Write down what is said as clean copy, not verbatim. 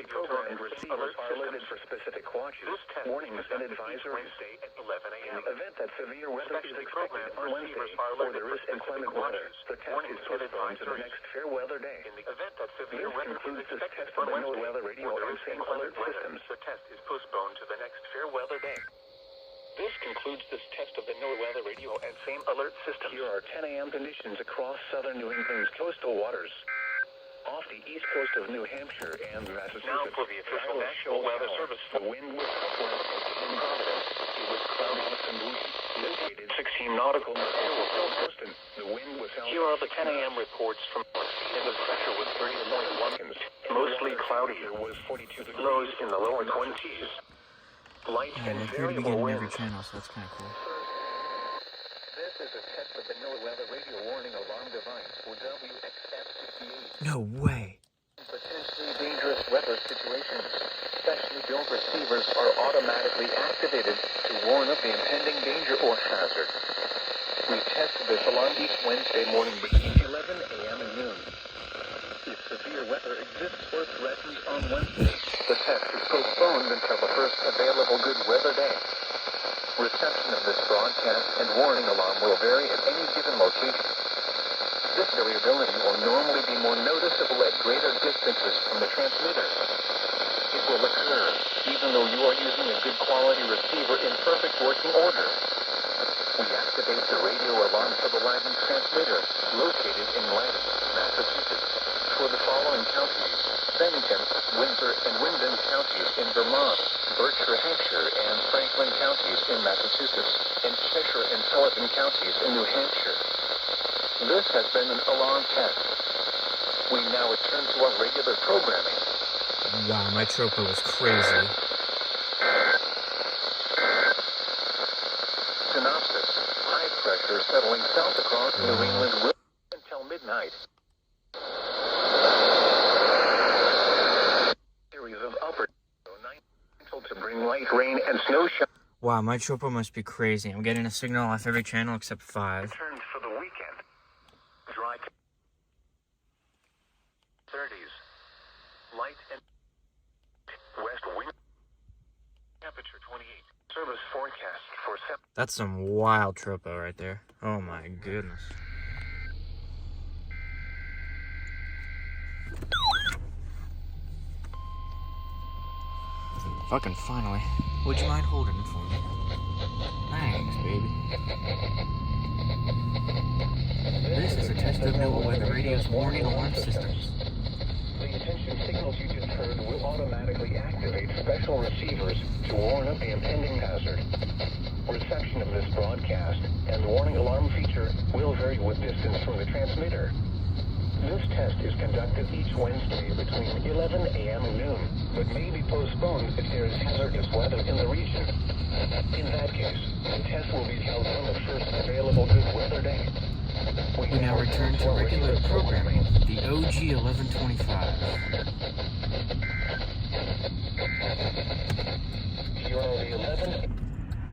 pre-programmed receivers are loaded for specific watches, warnings, and advisories. In the event that severe weather is expected on Wednesday, or there is inclement weather, the test is postponed to the next fair weather day. This concludes this test of the NOAA weather radio and same alert systems. The test is postponed to the next fair weather day. This concludes this test of the NOAA weather radio and same alert system. Here are 10 a.m. conditions across southern New England's coastal waters. Off the east coast of New Hampshire and Massachusetts. Now for the official National Weather Service. The wind was southwest in Providence. It was cloudy and windy. Located 16 nautical miles from Boston. The wind was south. Here are the 10 a.m. reports from and the pressure was 30.1. Mostly cloudy. There was 42 degrees. Lows in the lower 20s. Light and variable winds. Every channel, so that's kind of cool. This is a test of the NOAA weather radio warning alarm device for WXF-68. No way. Potentially dangerous weather situations. Specially built receivers are automatically activated to warn of the impending danger or hazard. We test this alarm each Wednesday morning between 11 a.m. and noon. If severe weather exists or threatens on Wednesday, the test is postponed until the first available good weather day. Reception of this broadcast and warning alarm will vary at any given location. This variability will normally be more noticeable at greater distances from the transmitter. It will occur even though you are using a good quality receiver in perfect working order. We activate the radio alarm for the lagging transmitter located in Lansing, Massachusetts, for the following counties: Bennington, Windsor, and Wyndham counties in Vermont, Berkshire, Hampshire, and Franklin counties in Massachusetts, and Cheshire and Sullivan counties in New Hampshire. This has been an alarm test. We now return to our regular programming. Wow, my tropo was crazy. Synopsis: high pressure settling south across New England will until midnight. Series of upper to bring light rain and snow showers. Wow, my tropo must be crazy. I'm getting a signal off every channel except 5. Turns for the weekend. Dry 30s. Light and west wind. Temperature 28. Service forecast for That's some wild tropo right there. Oh my goodness. Fucking finally. Would you mind holding it for me? Thanks, baby. This is a test of NOAA weather radio's warning alarm systems. The attention signals you just heard will automatically activate special receivers to warn of the impending hazard. Reception of this broadcast and the warning alarm feature will vary with distance from the transmitter. This test is conducted each Wednesday between 11 a.m. and noon, but may be postponed if there is hazardous weather in the region. In that case, the test will be held on the first available good weather day. We now return to regular programming, the OG 1125.